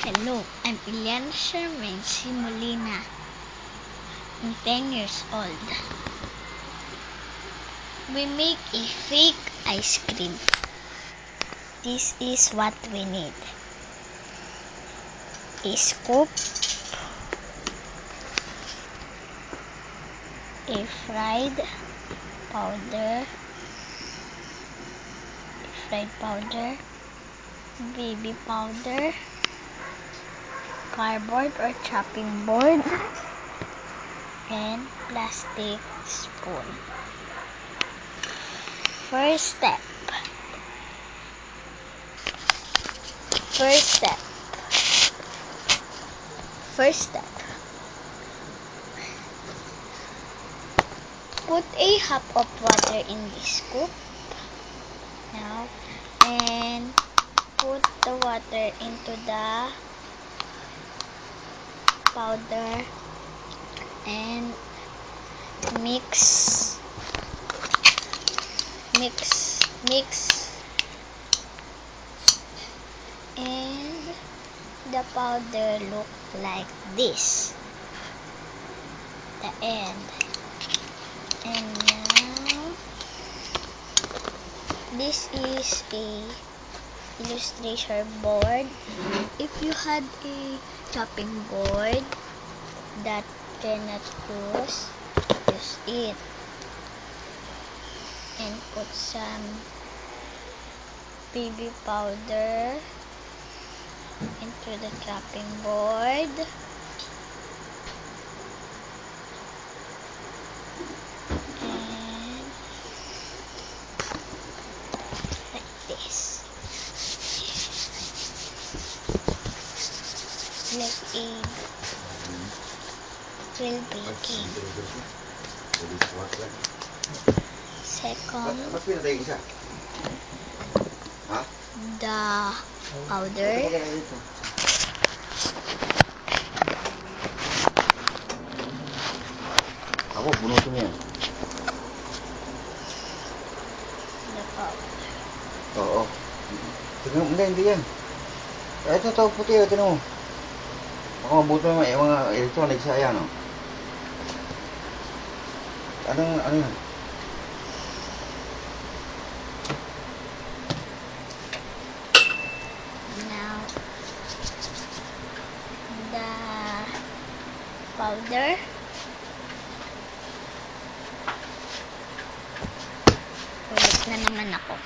Hello, I'm Eliana Sherman Simolina. I'm 10 years old. We make a fake ice cream. This is what we need. A scoop, a fried powder, baby powder, cardboard or chopping board, and plastic spoon. First step. Put a half of water in the scoop now, and put the water into the powder and mix and the powder look like this, the end. And now this is a illustration board. If you had a chopping board that cannot use it, and put some baby powder into the chopping board, and like this, like a grill baking. Second, the powder, Oo. Tignan mo, hindi yan. Ito, puti, tignan mo. Baka mabuto yung mga electronics, ayan, o. Ano yan? now the powder, ulit na naman ako.